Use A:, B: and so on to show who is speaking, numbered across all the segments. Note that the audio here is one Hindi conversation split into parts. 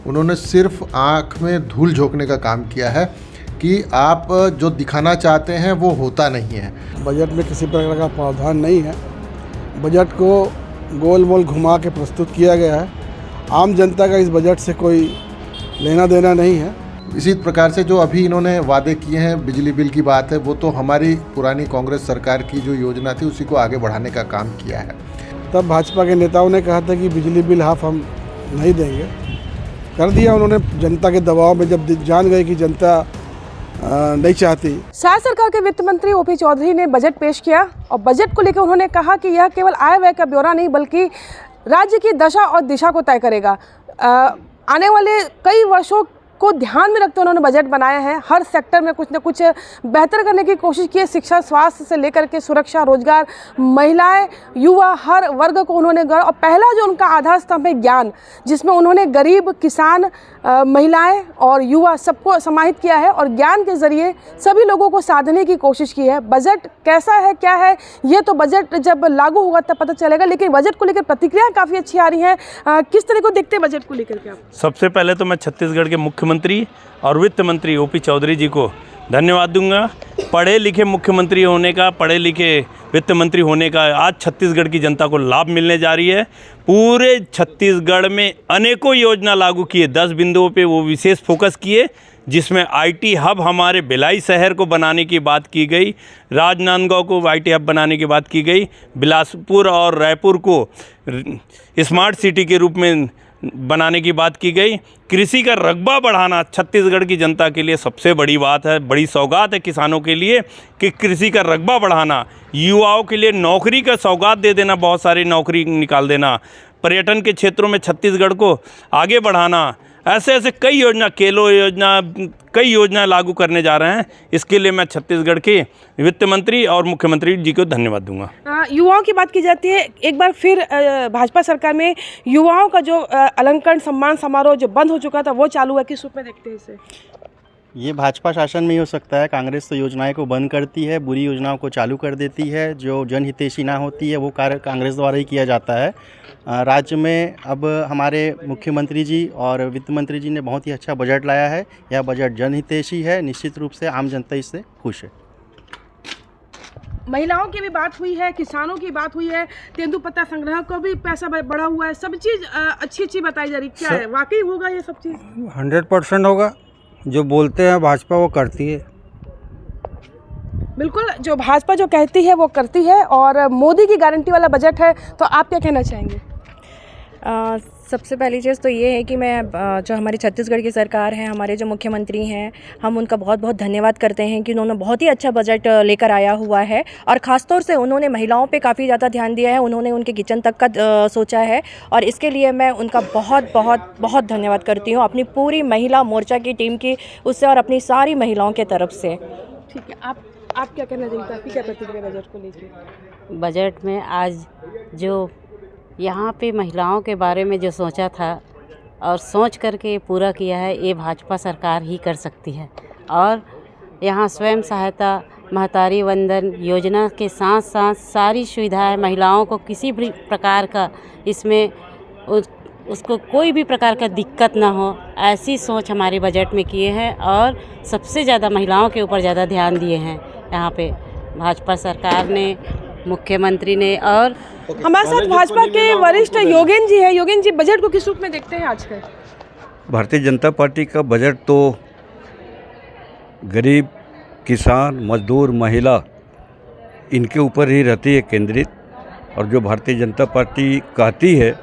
A: उन्होंने सिर्फ आँख में धूल झोंकने का काम किया है कि आप जो दिखाना चाहते हैं वो होता नहीं है।
B: बजट में किसी प्रकार का प्रावधान नहीं है। बजट को गोल मोल घुमा के प्रस्तुत किया गया है। आम जनता का इस बजट से कोई लेना देना नहीं है।
A: इसी प्रकार से जो अभी इन्होंने वादे किए हैं, बिजली बिल की बात है, वो तो हमारी पुरानी कांग्रेस सरकार की जो योजना थी उसी को आगे बढ़ाने का काम किया है।
B: तब भाजपा के नेताओं ने कहा था कि बिजली बिल हाफ हम नहीं देंगे, कर दिया उन्होंने जनता के दबाव में, जब जान गए कि जनता नहीं चाहती।
C: शाह सरकार के वित्त मंत्री ओपी चौधरी ने बजट पेश किया और बजट को लेकर उन्होंने कहा कि यह केवल आय व्यय का ब्यौरा नहीं बल्कि राज्य की दशा और दिशा को तय करेगा। आने वाले कई वर्षों को ध्यान में रखते उन्होंने बजट बनाया है। हर सेक्टर में कुछ न कुछ बेहतर करने की कोशिश की है। शिक्षा, स्वास्थ्य से लेकर के सुरक्षा, रोजगार, महिलाएं, युवा, हर वर्ग को उन्होंने और पहला जो उनका आधार स्तंभ है ज्ञान, जिसमें उन्होंने गरीब, किसान, महिलाएं और युवा सबको समाहित किया है और ज्ञान के जरिए सभी लोगों को साधने की कोशिश की है। बजट कैसा है, क्या है, ये तो बजट जब लागू होगा तब पता चलेगा, लेकिन बजट को लेकर प्रतिक्रियाएं काफ़ी अच्छी आ रही हैं। किस तरह को देखते हैं बजट को लेकर के आप?
D: सबसे पहले तो मैं छत्तीसगढ़ के मुख्यमंत्री और वित्त मंत्री ओपी चौधरी जी को धन्यवाद दूंगा। पढ़े लिखे मुख्यमंत्री होने का, पढ़े लिखे वित्त मंत्री होने का आज छत्तीसगढ़ की जनता को लाभ मिलने जा रही है। पूरे छत्तीसगढ़ में अनेकों योजना लागू किए, 10 बिंदुओं पे वो विशेष फोकस किए, जिसमें आईटी हब हमारे भिलाई शहर को बनाने की बात की गई, राजनांदगांव को आईटी हब बनाने की बात की गई, बिलासपुर और रायपुर को स्मार्ट सिटी के रूप में बनाने की बात की गई। कृषि का रकबा बढ़ाना छत्तीसगढ़ की जनता के लिए सबसे बड़ी बात है, बड़ी सौगात है किसानों के लिए कि कृषि का रकबा बढ़ाना, युवाओं के लिए नौकरी का सौगात दे देना, बहुत सारी नौकरी निकाल देना, पर्यटन के क्षेत्रों में छत्तीसगढ़ को आगे बढ़ाना, ऐसे ऐसे कई योजना, केलो योजना, कई योजना लागू करने जा रहे हैं। इसके लिए मैं छत्तीसगढ़ के वित्त मंत्री और मुख्यमंत्री जी को धन्यवाद दूंगा।
C: युवाओं की बात की जाती है, एक बार फिर भाजपा सरकार में युवाओं का जो अलंकरण सम्मान समारोह जो बंद हो चुका था वो चालू है, किस रूप में देखते हैं इसे?
E: ये भाजपा शासन में ही हो सकता है। कांग्रेस तो योजनाएं को बंद करती है, बुरी योजनाओं को चालू कर देती है। जो जनहितैषी ना होती है वो कार्य कांग्रेस द्वारा ही किया जाता है। राज्य में अब हमारे मुख्यमंत्री जी और वित्त मंत्री जी ने बहुत ही अच्छा बजट लाया है। यह बजट जनहितैषी है, निश्चित रूप से आम जनता इससे खुश है।
C: महिलाओं की भी बात हुई है, किसानों की बात हुई है, तेंदुपत्ता संग्रह को भी पैसा बढ़ा हुआ है, सब चीज़ अच्छी बताई जा रही। क्या है, वाकई होगा ये सब चीज़?
F: 100% होगा। जो बोलते हैं भाजपा वो करती है।
C: बिल्कुल, जो भाजपा जो कहती है वो करती है और मोदी की गारंटी वाला बजट है। तो आप क्या कहना चाहेंगे?
G: सबसे पहली चीज़ तो ये है कि मैं जो हमारी छत्तीसगढ़ की सरकार है, हमारे जो मुख्यमंत्री हैं, हम उनका बहुत बहुत धन्यवाद करते हैं कि उन्होंने बहुत ही अच्छा बजट लेकर आया हुआ है और ख़ासतौर से उन्होंने महिलाओं पे काफ़ी ज़्यादा ध्यान दिया है। उन्होंने उनके किचन तक का सोचा है और इसके लिए मैं उनका बहुत बहुत बहुत धन्यवाद करती हूँ अपनी पूरी महिला मोर्चा की टीम की उससे और अपनी सारी महिलाओं के तरफ से।
C: ठीक है, आप क्या कहना चाहते हैं? आपकी क्या प्रतिक्रिया बजट को लेकर?
H: बजट में आज जो यहाँ पे महिलाओं के बारे में जो सोचा था और सोच करके पूरा किया है, ये भाजपा सरकार ही कर सकती है। और यहाँ स्वयं सहायता, महतारी वंदन योजना के साथ साथ सारी सुविधाएं महिलाओं को किसी भी प्रकार का इसमें उसको कोई भी प्रकार का दिक्कत ना हो, ऐसी सोच हमारे बजट में किए हैं और सबसे ज़्यादा महिलाओं के ऊपर ज़्यादा ध्यान दिए हैं यहाँ पे भाजपा सरकार ने, मुख्यमंत्री ने। और
C: हमारे साथ भाजपा के वरिष्ठ योगेन जी हैं। योगेन जी, बजट को किस रूप में देखते हैं आज का?
F: भारतीय जनता पार्टी का बजट तो गरीब, किसान, मजदूर, महिला इनके ऊपर ही रहती है केंद्रित, और जो भारतीय जनता पार्टी कहती है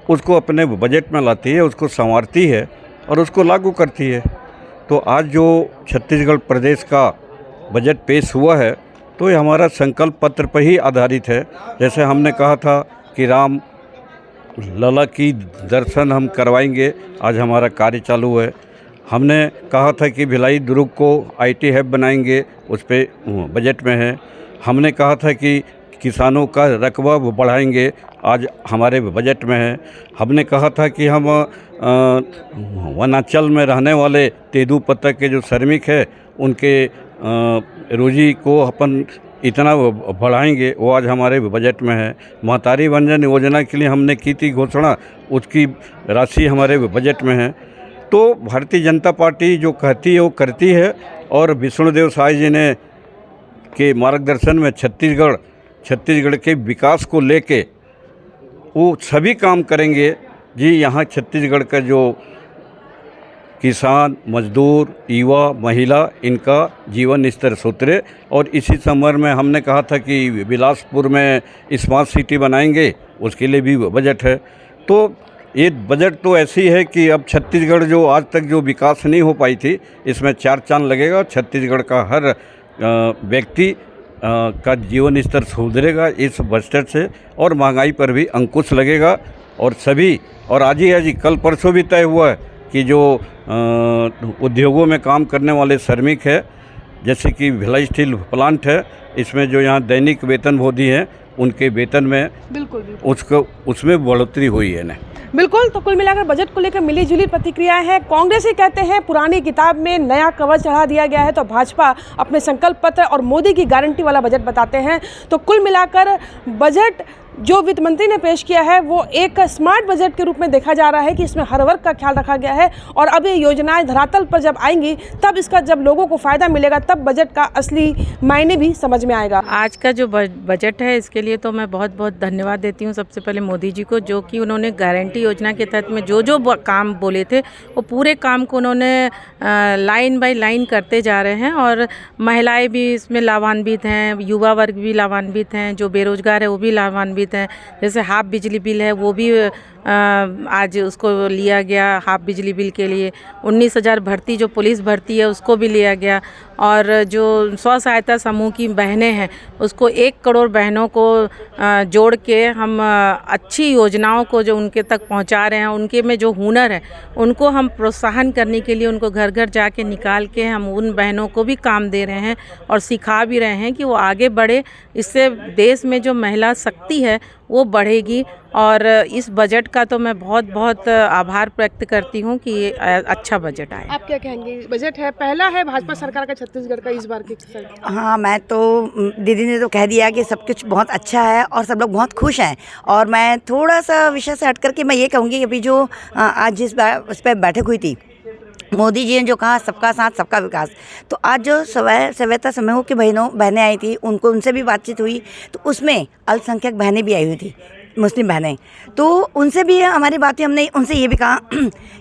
F: उसको अपने बजट में लाती है, उसको संवारती है और उसको लागू करती है। तो आज जो छत्तीसगढ़ प्रदेश का बजट पेश हुआ है तो ये हमारा संकल्प पत्र पर ही आधारित है। जैसे हमने कहा था कि राम लला की दर्शन हम करवाएंगे, आज हमारा कार्य चालू है। हमने कहा था कि भिलाई दुर्ग को आईटी हब बनाएंगे, उस पे बजट में है। हमने कहा था कि किसानों का रकबा बढ़ाएंगे, आज हमारे बजट में है। हमने कहा था कि हम वनांचल में रहने वाले तेंदुपत्ता के जो श्रमिक है उनके रोजी को अपन इतना बढ़ाएंगे, वो आज हमारे बजट में है। महतारी वंदन योजना के लिए हमने की थी घोषणा, उसकी राशि हमारे बजट में है। तो भारतीय जनता पार्टी जो कहती है वो करती है। और विष्णुदेव साय जी ने के मार्गदर्शन में छत्तीसगढ़ के विकास को लेके वो सभी काम करेंगे जी। यहाँ छत्तीसगढ़ का जो किसान, मजदूर, युवा, महिला, इनका जीवन स्तर सुधरे। और इसी संदर्भ में हमने कहा था कि बिलासपुर में स्मार्ट सिटी बनाएंगे, उसके लिए भी बजट है। तो ये बजट तो ऐसी है कि अब छत्तीसगढ़ जो आज तक जो विकास नहीं हो पाई थी, इसमें चार चांद लगेगा। छत्तीसगढ़ का हर व्यक्ति का जीवन स्तर सुधरेगा इस बजट से, और महंगाई पर भी अंकुश लगेगा। और सभी, और आज ही कल परसों भी तय हुआ है कि जो उद्योगों में काम करने वाले श्रमिक है, जैसे कि भिलाई स्टील प्लांट है, इसमें जो यहाँ दैनिक वेतनभोगी हैं उनके वेतन में
C: बिल्कुल
F: उसमें बढ़ोतरी हुई है ना।
C: बिल्कुल। तो कुल मिलाकर बजट को लेकर मिली जुली प्रतिक्रियाएं हैं। कांग्रेस ही कहते हैं पुरानी किताब में नया कवर चढ़ा दिया गया है, तो भाजपा अपने संकल्प पत्र और मोदी की गारंटी वाला बजट बताते हैं। तो कुल मिलाकर बजट जो वित्त मंत्री ने पेश किया है वो एक स्मार्ट बजट के रूप में देखा जा रहा है कि इसमें हर वर्ग का ख्याल रखा गया है। और अब ये योजनाएं धरातल पर जब आएंगी, तब इसका जब लोगों को फ़ायदा मिलेगा, तब बजट का असली मायने भी समझ में आएगा।
I: आज का जो बजट है, इसके लिए तो मैं बहुत बहुत धन्यवाद देती हूँ सबसे पहले मोदी जी को, जो कि उन्होंने गारंटी योजना के तहत में जो जो काम बोले थे वो पूरे काम को उन्होंने लाइन बाय लाइन करते जा रहे हैं। और महिलाएं भी इसमें लाभान्वित हैं, युवा वर्ग भी लाभान्वित हैं, जो बेरोजगार है वो भी लाभान्वित हैं। जैसे हाफ बिजली बिल है वो भी आज उसको लिया गया। हाफ बिजली बिल के लिए 19,000 भर्ती, जो पुलिस भर्ती है उसको भी लिया गया। और जो स्व सहायता समूह की बहनें हैं उसको 1 करोड़ बहनों को जोड़ के हम अच्छी योजनाओं को जो उनके तक पहुंचा रहे हैं, उनके में जो हुनर है उनको हम प्रोत्साहन करने के लिए उनको घर घर जाके निकाल के हम उन बहनों को भी काम दे रहे हैं और सिखा भी रहे हैं कि वो आगे बढ़े। इससे देश में जो महिला शक्ति है वो बढ़ेगी। और इस बजट का तो मैं बहुत बहुत आभार व्यक्त करती हूँ कि ये अच्छा बजट आया।
C: आप क्या कहेंगे? बजट है, पहला है भाजपा सरकार का छत्तीसगढ़ का इस बार की।
J: हाँ, मैं तो दीदी ने तो कह दिया कि सब कुछ बहुत अच्छा है और सब लोग बहुत खुश हैं। और मैं थोड़ा सा विषय से हट करके मैं ये कहूँगी कि अभी जो आज जिस उस पर बैठक हुई थी, मोदी जी ने जो कहा सबका साथ सबका विकास, तो आज जो सहायता समूह की बहनें आई थी, उनसे भी बातचीत हुई, तो उसमें अल्पसंख्यक बहनें भी आई हुई थी, मुस्लिम बहनें। तो उनसे भी हमारी बातें, हमने उनसे ये भी कहा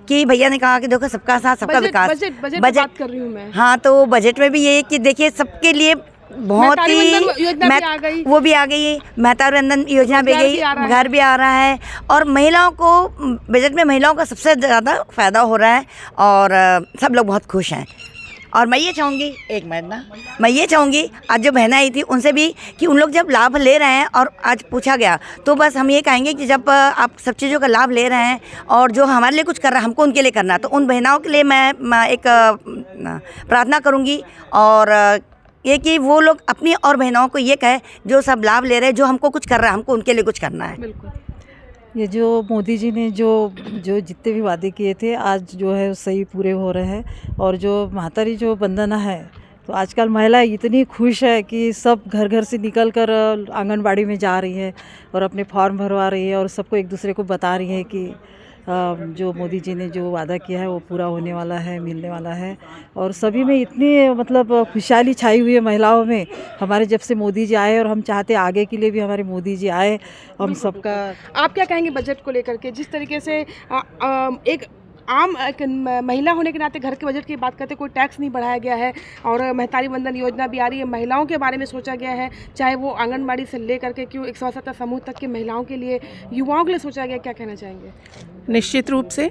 J: कि भैया ने कहा कि देखो सबका साथ सबका विकास।
C: बजट बात कर रही हूँ मैं।
J: हाँ, तो बजट में भी ये कि देखिए सबके लिए बहुत ही वो भी आ गई है, मेहतारी वंदन योजना भी गई, घर भी आ रहा है। और महिलाओं को बजट में महिलाओं का सबसे ज़्यादा फ़ायदा हो रहा है और सब लोग बहुत खुश हैं। और मैं ये चाहूँगी, एक मिनट ना, मैं ये चाहूँगी आज जो बहनें आई थी उनसे भी कि उन लोग जब लाभ ले रहे हैं, और आज पूछा गया, तो बस हम ये कहेंगे कि जब आप सब चीज़ों का लाभ ले रहे हैं और जो हमारे लिए कुछ कर रहा है हमको उनके लिए करना, तो उन बहनों के लिए मैं एक प्रार्थना करूँगी। और ये कि वो लोग अपनी और बहनों को ये कहे जो सब लाभ ले रहे हैं, जो हमको कुछ कर रहा है हमको उनके लिए कुछ करना है।
C: बिल्कुल।
K: ये जो मोदी जी ने जो जितने भी वादे किए थे आज जो है सही पूरे हो रहे हैं। और जो मातारी जो वंदना है, तो आजकल महिलाएं इतनी खुश है कि सब घर घर से निकल कर आंगनबाड़ी में जा रही है और अपने फॉर्म भरवा रही है और सबको एक दूसरे को बता रही है कि जो मोदी जी ने जो वादा किया है वो पूरा होने वाला है, मिलने वाला है। और सभी में इतनी मतलब खुशहाली छाई हुई है महिलाओं में, हमारे जब से मोदी जी आए, और हम चाहते आगे के लिए भी हमारे मोदी जी आए। हम सबका
C: आप क्या कहेंगे बजट को लेकर के? जिस तरीके से एक आम महिला होने के नाते घर के बजट की बात करते, कोई टैक्स नहीं बढ़ाया गया है और मेहतारी वंदन योजना भी आ रही है, महिलाओं के बारे में सोचा गया है, चाहे वो आंगनबाड़ी से ले करके क्यों एक स्वसहायता समूह तक के महिलाओं के लिए, युवाओं के लिए सोचा गया। क्या कहना चाहेंगे?
L: निश्चित रूप से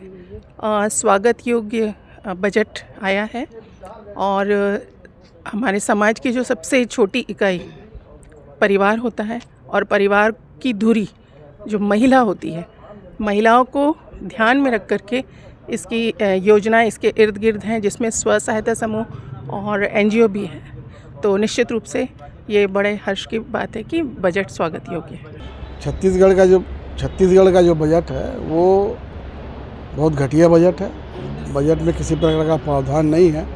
L: स्वागत योग्य बजट आया है। और हमारे समाज की जो सबसे छोटी इकाई परिवार होता है, और परिवार की धुरी जो महिला होती है, महिलाओं को ध्यान में रख करके इसकी योजना इसके इर्द गिर्द हैं, जिसमें स्व सहायता समूह और NGO भी है। तो निश्चित रूप से ये बड़े हर्ष की बात है कि बजट स्वागत योग्य है।
B: छत्तीसगढ़ का जो बजट है वो बहुत घटिया बजट है। बजट में किसी प्रकार का प्रावधान नहीं है।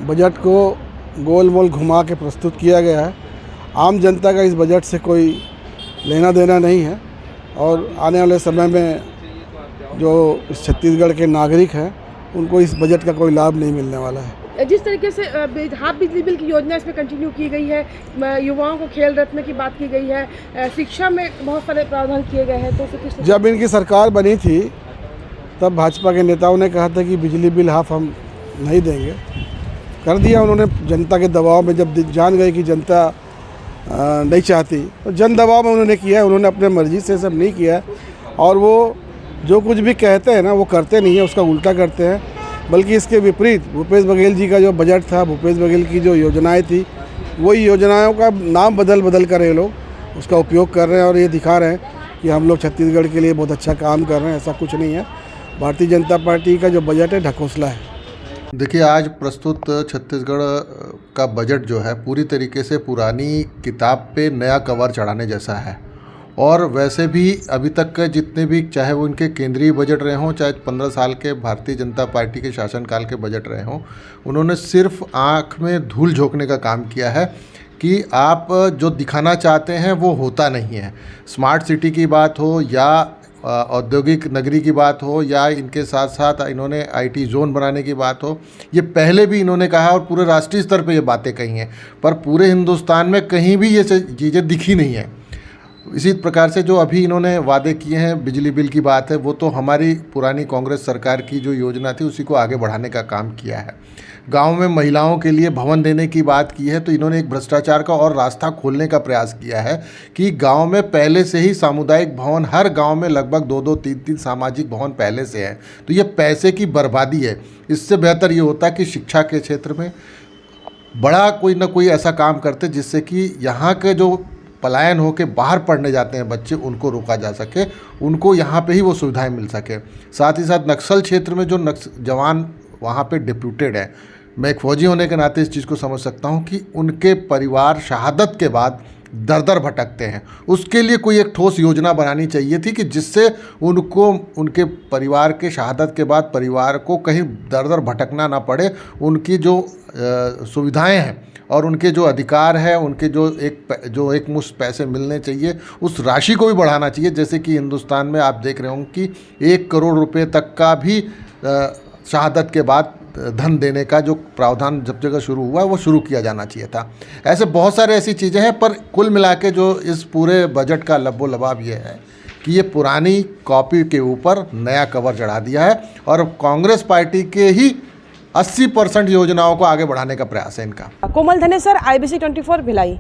B: बजट को गोल मोल घुमा के प्रस्तुत किया गया है। आम जनता का इस बजट से कोई लेना देना नहीं है। और आने वाले समय में जो इस छत्तीसगढ़ के नागरिक हैं उनको इस बजट का कोई लाभ नहीं मिलने वाला है।
C: जिस तरीके से हाफ बिजली बिल की योजना इसमें कंटिन्यू की गई है, युवाओं को खेल रत्न की बात की गई है, शिक्षा में बहुत सारे प्रावधान किए गए हैं, तो उसे किस
B: जब इनकी सरकार बनी थी तब भाजपा के नेताओं ने कहा था कि बिजली बिल हाफ हम नहीं देंगे, कर दिया उन्होंने जनता के दबाव में। जब जान गए कि जनता नहीं चाहती तो जन दबाव में उन्होंने किया है, उन्होंने अपने मर्जी से सब नहीं किया है। और वो जो कुछ भी कहते हैं ना वो करते नहीं है, उसका उल्टा करते हैं। बल्कि इसके विपरीत भूपेश बघेल जी का जो बजट था, भूपेश बघेल की जो योजनाएं थी, वही योजनाओं का नाम बदल कर ये लोग उसका उपयोग कर रहे हैं और ये दिखा रहे हैं कि हम लोग छत्तीसगढ़ के लिए बहुत अच्छा काम कर रहे हैं। ऐसा कुछ नहीं है। भारतीय जनता पार्टी का जो बजट है ढकोसला है।
A: देखिए, आज प्रस्तुत छत्तीसगढ़ का बजट जो है पूरी तरीके से पुरानी किताब पे नया कवर चढ़ाने जैसा है। और वैसे भी अभी तक के जितने भी, चाहे वो इनके केंद्रीय बजट रहे हों, चाहे 15 साल के भारतीय जनता पार्टी के शासनकाल के बजट रहे हों, उन्होंने सिर्फ आँख में धूल झोंकने का काम किया है कि आप जो दिखाना चाहते हैं वो होता नहीं है। स्मार्ट सिटी की बात हो या औद्योगिक नगरी की बात हो या इनके साथ साथ इन्होंने आईटी जोन बनाने की बात हो, ये पहले भी इन्होंने कहा और पूरे राष्ट्रीय स्तर पे ये बातें कही हैं, पर पूरे हिंदुस्तान में कहीं भी ये चीज़ें दिखी नहीं है। इसी प्रकार से जो अभी इन्होंने वादे किए हैं, बिजली बिल की बात है, वो तो हमारी पुरानी कांग्रेस सरकार की जो योजना थी उसी को आगे बढ़ाने का काम किया है। गांव में महिलाओं के लिए भवन देने की बात की है, तो इन्होंने एक भ्रष्टाचार का और रास्ता खोलने का प्रयास किया है कि गांव में पहले से ही सामुदायिक भवन, हर गांव में लगभग 2-2, 3-3 सामाजिक भवन पहले से हैं। तो ये पैसे की बर्बादी है। इससे बेहतर ये होता कि शिक्षा के क्षेत्र में बड़ा कोई ना कोई ऐसा काम करते जिससे कि यहाँ के जो पलायन होकर बाहर पढ़ने जाते हैं बच्चे, उनको रोका जा सके, उनको यहाँ पे ही वो सुविधाएं मिल सके। साथ ही साथ नक्सल क्षेत्र में जो जवान वहाँ पे डिप्यूटेड है, मैं एक फ़ौजी होने के नाते इस चीज़ को समझ सकता हूँ कि उनके परिवार शहादत के बाद दर भटकते हैं। उसके लिए कोई एक ठोस योजना बनानी चाहिए थी कि जिससे उनको, उनके परिवार के शहादत के बाद परिवार को कहीं दर भटकना ना पड़े। उनकी जो सुविधाएं हैं और उनके जो अधिकार है, उनके जो एक मुश्त पैसे मिलने चाहिए, उस राशि को भी बढ़ाना चाहिए। जैसे कि हिंदुस्तान में आप देख रहे होंगे कि 1 करोड़ रुपए तक का भी शहादत के बाद धन देने का जो प्रावधान जब जगह शुरू हुआ वो शुरू किया जाना चाहिए था। ऐसे बहुत सारे ऐसी चीज़ें हैं, पर कुल मिला के जो इस पूरे बजट का लब्बो लबाब ये है कि ये पुरानी कॉपी के ऊपर नया कवर चढ़ा दिया है और कांग्रेस पार्टी के ही 80% योजनाओं को आगे बढ़ाने का प्रयास है इनका।
C: कोमल धनेसर, IBC 24 भिलाई।